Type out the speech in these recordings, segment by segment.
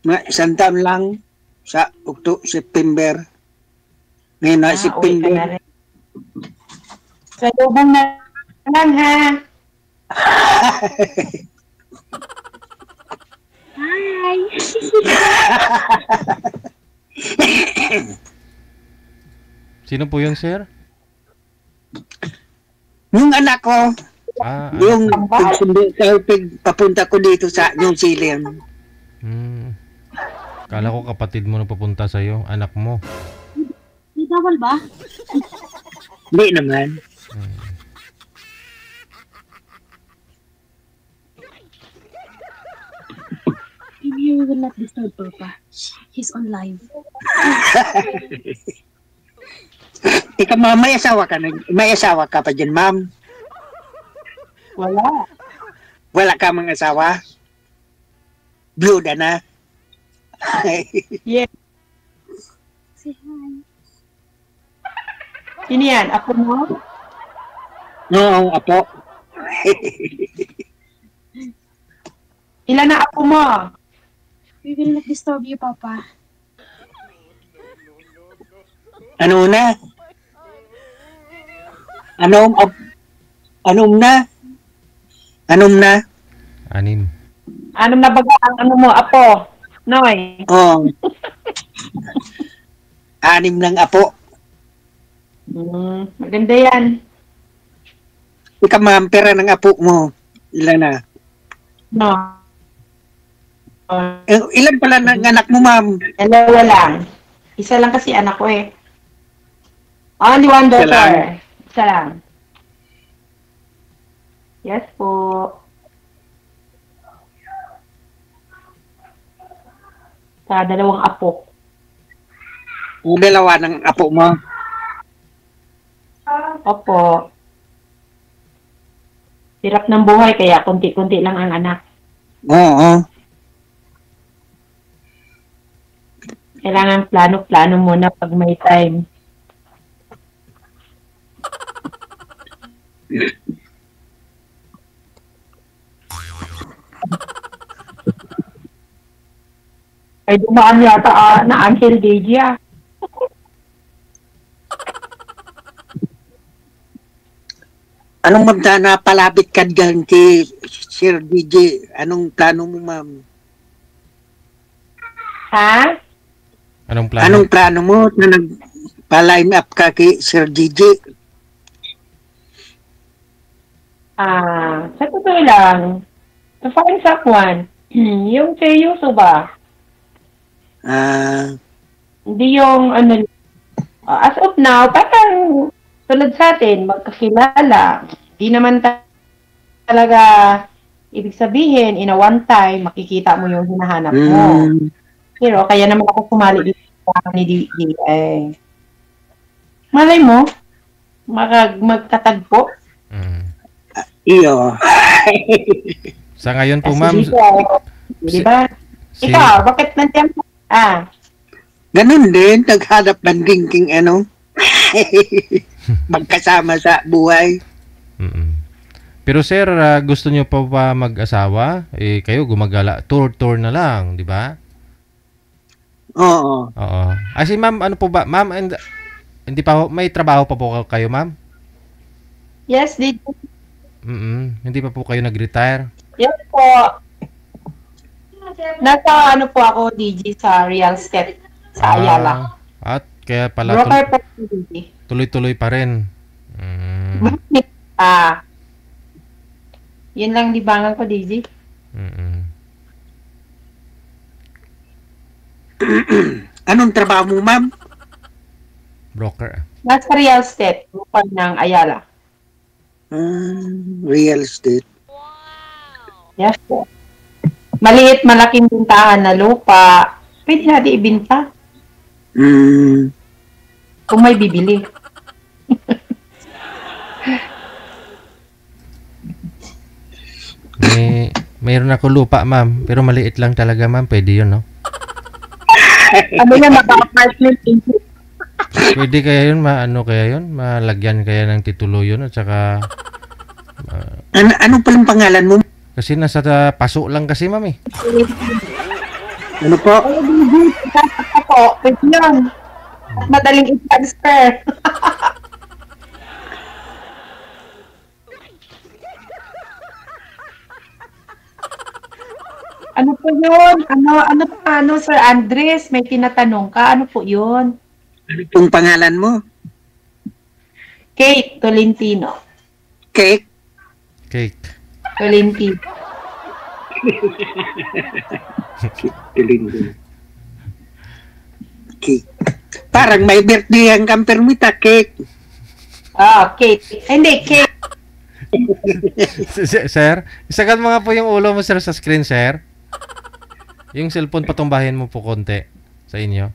Mga isang taon lang sa September. Ngayon na Uwi ka September. na rin. Sa lubang na lang, ha? Hi! Sino po yun, sir? Yung anak ko, yung papunta ko dito sa New Zealand. Kala ko kapatid mo na papunta sa'yo, anak mo. Di bawal ba? Hindi naman. Maybe we will not disturb Papa. He's on live. Ikaw, ma'am, may asawa ka na? May asawa ka pa dyan, ma'am? Wala. Wala ka mga asawa? Byuda na? Yes. Say hi. Sino yan? Ako mo? Oo, apo. Ilan na ako mo? We will not disturb you, Papa. Ano na? Anom na? Anom na? Anim. Anong nabaga ang ano mo, apo? Noy. Oo. Anim ng apo. Maganda yan. Ikaw, ma'am, pera ng apo mo. Ilan na? No. Ilan pala ng anak mo, ma'am? Dalawa lang. Isa lang kasi anak ko eh. Only one Isa daughter. lang? Isa lang. Yes po. Sa dalawang apo. Yung dalawa ng apo mo. Opo. Hirap ng buhay kaya konti-konti lang ang anak. Oo. Kailangan plano-plano muna pag may time. Ay, dumaan yata na Angel Deja. Anong magda na palapit ka dyan kay Sir DJ? Anong plano mo, ma'am? Ha? Anong plano? Anong plano mo na nagpa-line up ka kay Sir DJ? Sa totoo lang, to find someone, yung seryoso ba? Hindi yung ano, as of now, parang tulad sa atin, magkakilala. Hindi naman talaga ibig sabihin, in a one time, makikita mo yung hinahanap mo. Pero kaya naman ako sumali dito ni DJ. Malay mo, magtatagpo. Iyo. Sa ngayon po, ma'am. Di ba? Ikaw, bakit nandiyan mo? Ganun din, naghanap ng drinking magkasama sa buhay. Pero sir, gusto niyo pa ba mag-asawa? Kayo gumagala, tour na lang, di ba? Oo. Oo. Si ma'am, ano po ba? Ma'am, hindi pa may trabaho pa po kayo, ma'am? Yes, dito. Hindi pa po kayo nag-retire? Yes po. Nasa ano po ako, DJ, sa Real Estate, sa Ayala. At kaya pala Broker po, DJ. tuloy-tuloy pa rin. Yun lang libangan ko, DJ. Anong trabaho mo, ma'am? Broker. Nasa Real Estate, broker ng Ayala. Real estate. Yes po. Maliit, malaking bintahan na lupa. Pwede natin ibinta. Kung may bibili. Mayroon ako lupa, ma'am. Pero maliit lang talaga, ma'am. Pwede yun, no? Ano yan, maka-apartment. Pwede kaya yun, kaya yun? Malagyan kaya ng titulo yun at saka... Ano palang pangalan mo? Kasi nasa paso lang kasi, ma'am, eh. Ano po? Ay, hindi. Ako, pwede yun. At madaling i-transfer. Ano po yun? Ano, Sir Andres? May tinatanong ka? Ano po yun? Ano pong pangalan mo? Kate Tolentino. Cake? Cake. Tolentino. Cake. Parang may birthday ang kampermita, cake. Ah, Kate. Hindi, Kate. Sir, isagat mo nga po yung ulo mo, sir, sa screen, sir. Yung cellphone, patumbahin mo po konti sa inyo.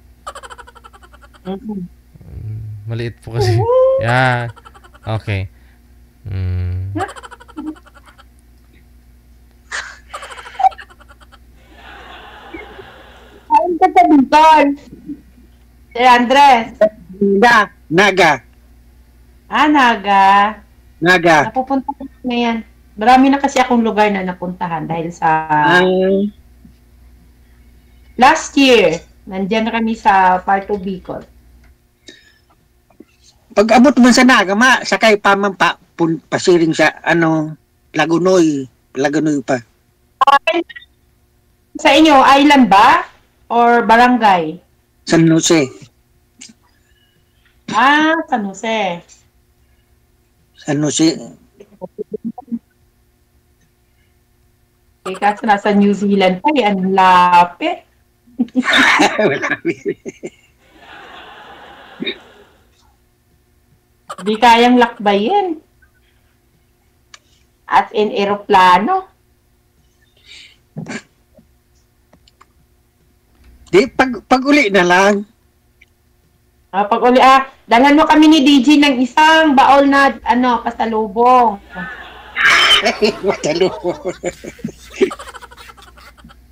Maliit po kasi. Yan. Okay. Saan ka sa Bicol? Sir Andres. Naga. Naga. Naga. Napupunta ko na yan. Marami na kasi akong lugar na napuntahan dahil sa last year, nandiyan na kami sa part of Bicol. Pag abot mo sa Naga, sakay pa man pasiring sa Lagunoy. Lagunoy pa. Sa inyo, island ba? Or barangay? San Jose. San Jose. San Jose. Kasi nasa New Zealand pa, ang lapit. Hindi kayang lakbayin. As in eroplano. Di, pag uli na lang. Pag uli, dalhan mo kami ni DJ ng isang baol na, pasalubong. Matalubong.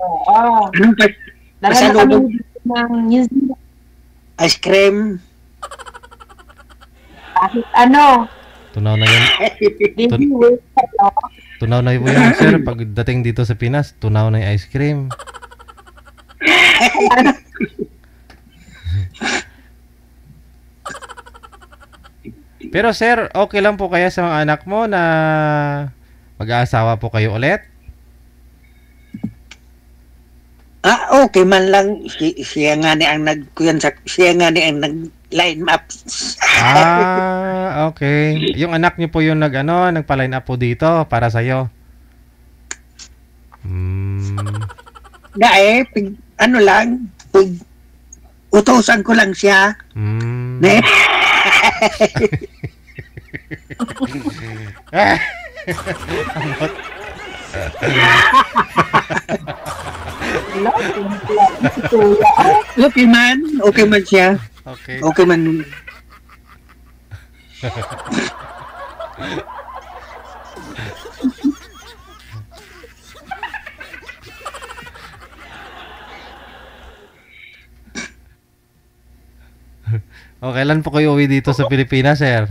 Oo. Anong Dalhan mo kami ni DJ ng New Zealand. Ice cream. Kahit Tunaw na yun. DJ, wait. Tunaw na yun, sir. Pagdating dito sa Pinas, tunaw na yung ice cream. Pero sir, okay lang po kaya sa mga anak mo na mag-aasawa po kayo ulit? Okay man lang. Siya nga ni ang nag-line up. Okay. Yung anak niyo po yung nagpa-line up po dito para sa'yo. Lang, utosan ko lang siya. Okay man siya. Okay man. Kailan po kayo uwi dito sa Pilipinas, sir?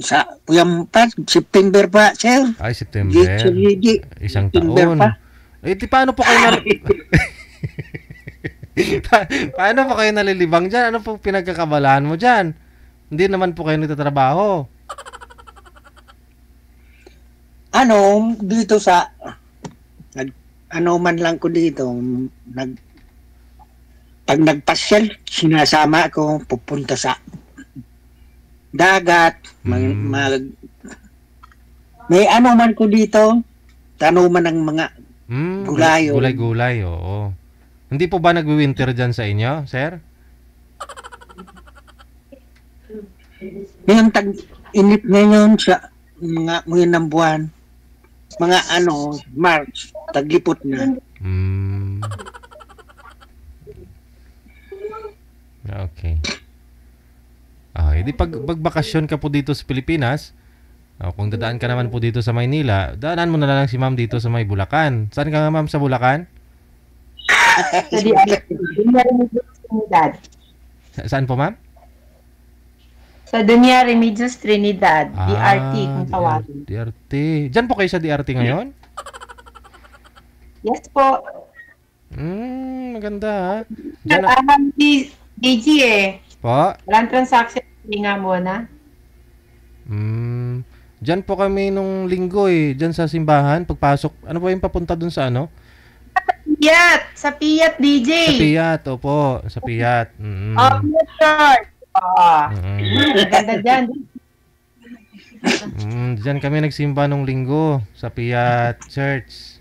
Sa September pa, sir. Ay, September. Isang taon. Paano po kayo paano po kayo nalilibang dyan? Ano po pinagkakabalahan mo dyan? Hindi naman po kayo nagtatrabaho. Dito sa man lang ko dito, pag nagpasyal, sinasama ko pupunta sa dagat, may man ko dito, tanuman ng mga gulay. Gulay-gulay, oo. Hindi po ba nagwi-winter dyan sa inyo, sir? Yung tag-init ngayon sa ngayon ng buwan, mga March, taglipot na. Okay. Di pagbakasyon ka po dito sa Pilipinas, kung dadaan ka naman po dito sa Maynila, daanan mo na lang si ma'am dito sa may Bulacan. Saan ka nga, ma'am, sa Bulacan? Saan po, ma'am? Sa Dunya Remedios Trinidad, DRT kung tawagin. DRT. Diyan po kayo sa DRT ngayon? Yes po. Maganda ha. Diyan na, DG po. Walang transaction. Hindi nga muna. Diyan po kami nung linggo diyan sa simbahan, pagpasok. Ano po yung papunta dun sa ano? Sa Piat, DJ. Sa Piat, opo. Sa Piat. Piat Church. Maganda dyan. Diyan kami nagsimba nung linggo sa Piat Church.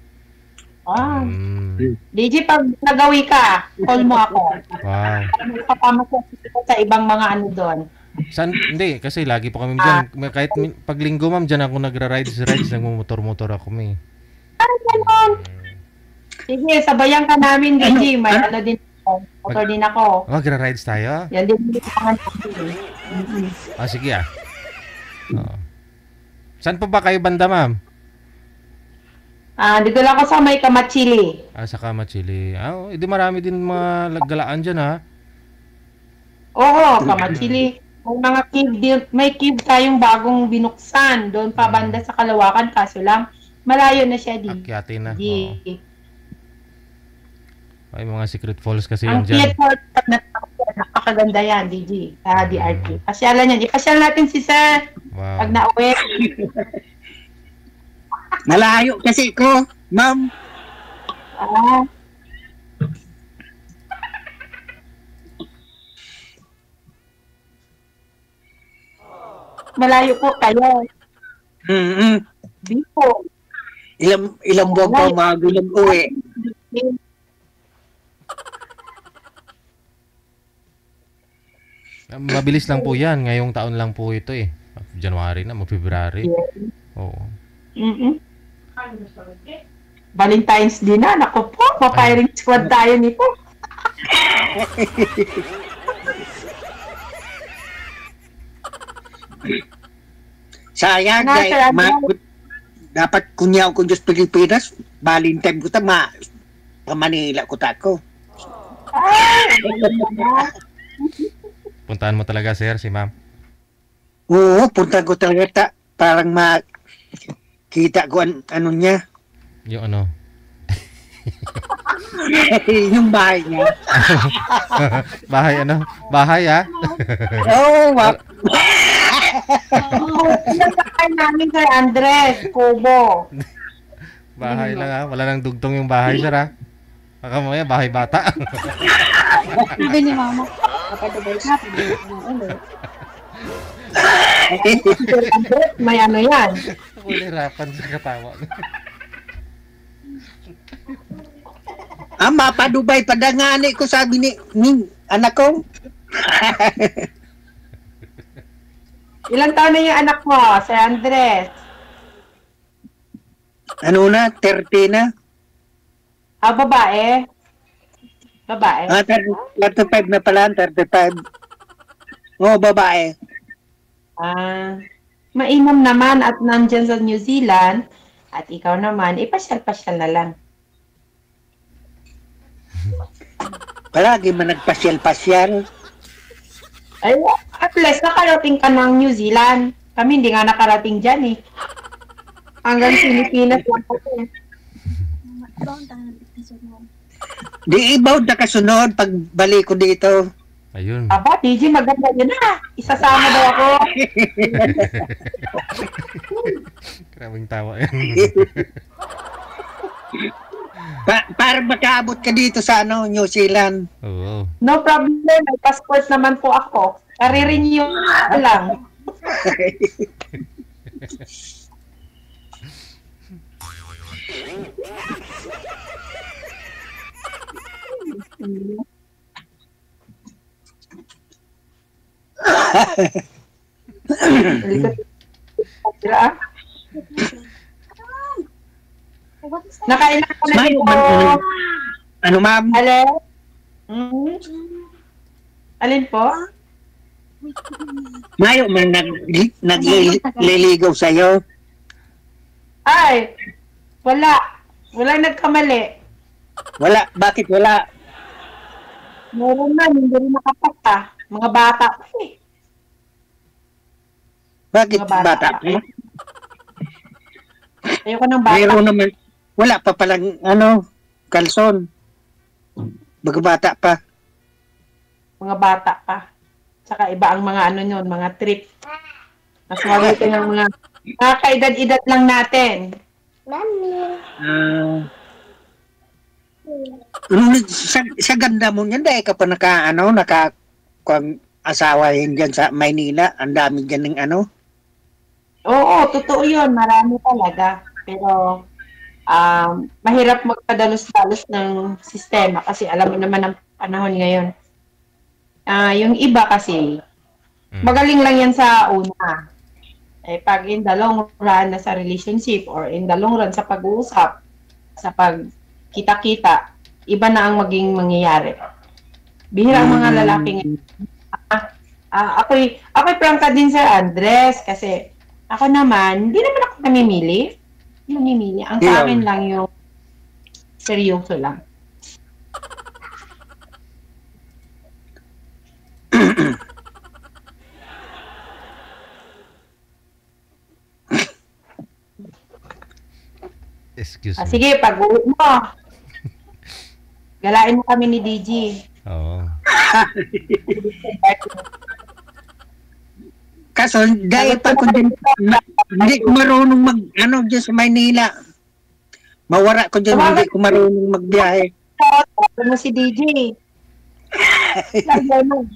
DJ, pag nagawi ka, call mo ako. Wow. Papamasok sa ibang mga ano doon. Hindi, kasi lagi po kami diyan. Kahit pag linggo, ma'am, diyan ako nagra-rides, nagmumotor-motor ako, Ganon. Sige, sabayan ka namin, DJ. May ano din ako. Motor din ako. Magra-rides tayo? Yan din yung mga sige Saan po ba kayo banda, ma'am? Dito lang ako sa may Kamachili. Sa Kamachili. Hindi marami din mga galaan dyan, ha? Oo, Kamachili. Kung mga cave, may cave tayong bagong binuksan. Doon pa banda sa Kalawakan. Kaso lang, malayo na siya din. Akyatin na. Ay, mga secret falls kasi yun Ang dyan. napakaganda yan, DJ. Sa DRT. Pasyalan yan. Ipasyal natin si Sir. Wow. Pag nauwi. Malayo kasi ko, ma'am. Malayo po kayo. Biko. Ilang buwan pa umago nag-uwi. Mabilis lang po yan. Ngayong taon lang po ito January na, February. Oo. Valentine's din na. Naku po, pa-firing squad tayo nito. Sayang, dapat kunyaw ko Diyos Pilipinas, Valentine ko Manila ko tako. Puntahan mo talaga, sir, si ma'am? Oo, punta ko talaga parang makita ko ano niya. Yung ano? Yung bahay niya. Bahay ano? Bahay Oo, Pinagkakaan namin kay Andres, Kubo. Bahay lang wala nang dugtong yung bahay, sir Baka mo bahay bata. Sabi ni mama. May ano yan. Ako nahirapan sa katawa. Mapadubay padangani ko sabi ni anak ko. Ilang taon na yung anak mo, si Andres? Ano na, 30 na. Babae? Babae? 35 na pala, 35. Oo, babae. Mainam naman at nandyan sa New Zealand at ikaw naman, ipasyal-pasyal na lang. Palagi man nagpasyal-pasyal. Ay, at least nakarating ka ng New Zealand. Kami hindi nga nakarating dyan Hanggang Pilipinas lang kasi. Di ibaw na kasunod pag balik ko dito. Ayun. Aba, TG, maganda yun Isasama daw ako. Grabing tawa yan. Para makaabot ka dito sa New Zealand. Oo. No problem, may passport naman po ako. Re-renew lang. Nakailan ko na dito. Ano, ma'am? Alin? Alin po? Mayo man nagliligaw sa'yo. Ay, wala. Walang nagkamali. Wala. Bakit wala? Meron man, hindi rin nakapata. Mga bata pa Bakit Mga bata. bata pa? Ayoko ng bata. Mayroon naman. Wala pa palang kalson. Mga bata pa. Mga bata pa. Saka iba ang mga ano yun, mga trip. Mas mabuti ng mga kaedad-edad lang natin. Ah, sa ganda mo niyan, dahil ka pa asawa yun dyan sa Maynila. Ang dami dyan ng ano. Oo, totoo yun. Marami talaga. Pero mahirap magpadalos-dalos ng sistema kasi alam mo naman ang panahon ngayon. Yung iba kasi, magaling lang yan sa una. Eh, pag in the long run na sa relationship or in the long run sa pag-uusap, sa pagkita-kita, iba na ang maging mangyayari. Bihira ang mga lalaking ako'y prangka din Sir Andres kasi ako naman, hindi naman ako namimili. Ang sa akin lang yung seryoso lang. Excuse me. Sige, pag-uwi mo. Galain mo kami ni DG. Oo. Kaso, dahil pa ko din, hindi ko marunong dyan sa Maynila. Mawara ko dyan, hindi ko marunong magbiyahe. Ano si DJ? Lagay mo.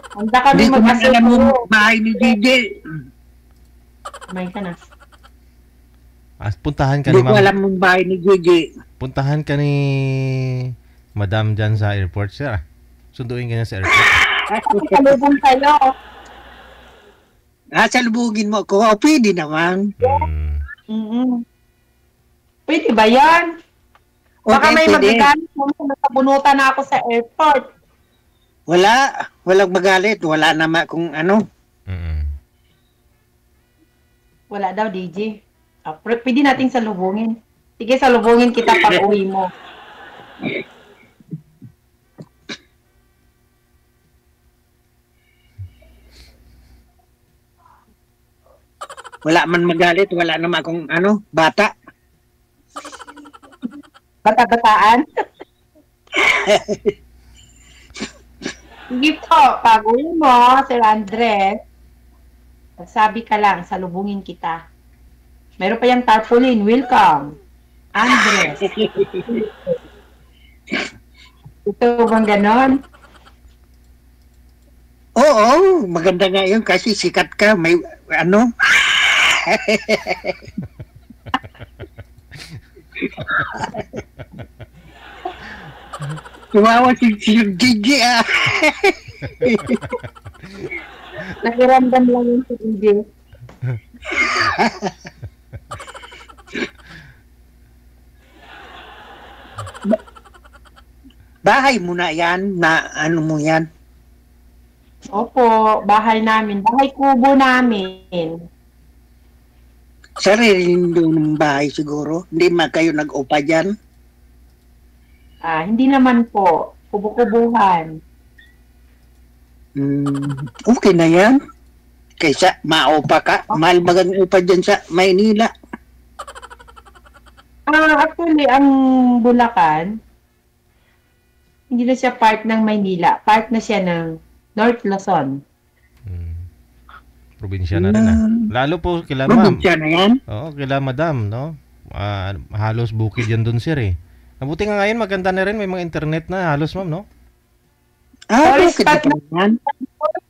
Handa kami Hindi ko man alam mag-asito. yung bahay ni DJ. Kumain ka na. Puntahan ka Hindi ni ko Ma'am. alam yung bahay ni DJ. Puntahan ka ni Madam dyan sa airport, sir. Sunduin ka niya sa airport. Kalubong tayo. Salubugin mo ako. O, pwede naman. Mm-hmm. Pwede ba yan? Baka Okay, may pwede. magagamit mo na nabunutan na ako sa airport. Walang magalit. Wala naman kung ano. Wala daw, DJ. Pwede nating salubungin. Sige, salubungin kita pag uwi mo. Wala man magalit. Wala naman kung ano, bata. Bata-bataan. Sige po, pag uwi mo, Sir Andres, sabi ka lang, salubungin kita. Meron pa yung tarpaulin. Welcome. Andres. Ito bang ganon? Oo, maganda nga yun kasi sikat ka. May ano. Tumawa si Gigi ah. Nakiramdam lang yung si DJ. Bahay mo na yan, na ano mo yan. Opo, bahay namin. Bahay kubo namin. Sarili ng bahay siguro. Hindi man kayo nag-upa dyan. Hindi naman po. Kubo-kubuhan. Okay na yan. Kaysa maupa ka. Mahal bagang upa dyan sa Maynila. Actually, ang Bulacan, hindi na siya part ng Maynila. Part na siya ng North Luzon. Probinsya na rin Lalo po kila ma'am. Probinsya na yan. Oo, kila madam, no? Halos bukid yan dun, sir, eh. Mabuti nga ngayon, maganda na rin. May mga internet na halos, ma'am, no? Tourist Okay spot na yan.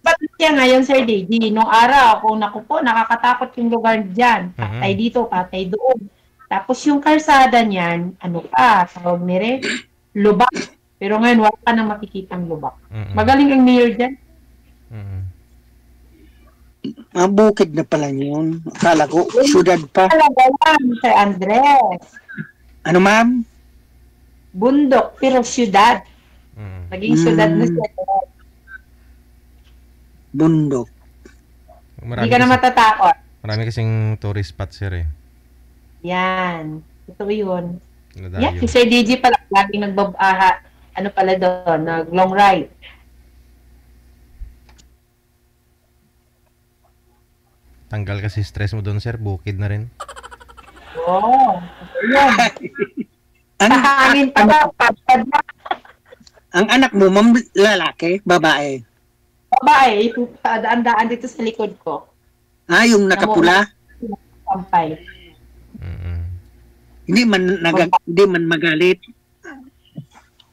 Ba't siya ngayon, Sir DJ? Nung araw, kung naku po, nakakatakot yung lugar dyan. Patay dito, patay doon. Tapos yung kalsada niyan, ano pa, tawag nire, lubak. Pero ngayon, wala ka nang makikitang lubak. Magaling ang mayor dyan. Bukid na pala yun. Akala ko, syudad pa. Talaga lang, Sir Andres. Ano ma'am? Bundok, pero syudad. Naging syudad na siya. Bundok. Hindi ka na matatakot. Marami kasing tourist spot, sir, eh. Yan. Ito yun. Nadayo. Yan, si Sir DJ pala, laging ano pala doon, nag-long ride. Tanggal kasi stress mo doon, sir. Bukid na rin. Oo. Yun. Ang, Hangin pa ba? Pagpad na. ang anak mo, ma'am, lalaki, babae. Babae, daan-daan dito sa likod ko. Ah, yung nakapula. Sampay. Mm-mm. Hindi man magalit.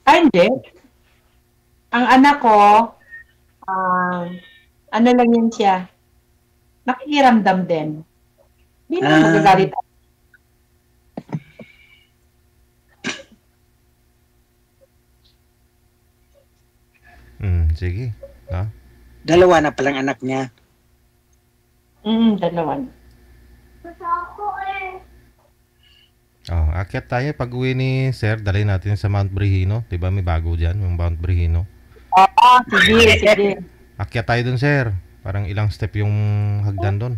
Ay, hindi. Ang anak ko, ano lang yun siya, nakikiramdam din. Hindi naman magagalit. Sige. No? Dalawa na palang anak niya. Dalawan. Oh, akyat tayo. Pag uwi ni sir, dalhin natin sa Mount Brehino. Diba may bago dyan, yung Mount Brehino. Oo, sige. Akyat tayo dun, sir. Parang ilang step yung hagdan dun.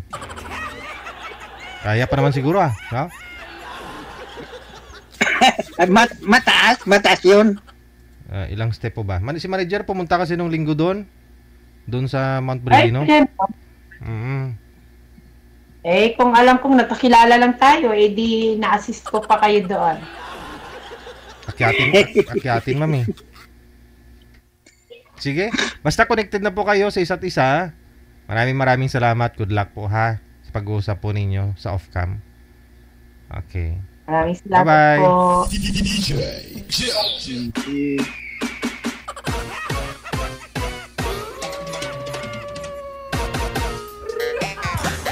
Kaya pa naman siguro no? Mataas yun. Ilang step po ba? Si manager pumunta kasi nung linggo doon sa Mount Ay, Brehino. siyempre. Kung alam kong nagkakilala lang tayo, di na-assist ko pa kayo doon. Akyatin, mami. Sige, basta connected na po kayo sa isa't isa. Maraming salamat. Good luck po ha sa pag-uusap po ninyo sa off-cam. Okay. Maraming salamat Bye-bye. po.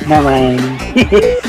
Bye-bye.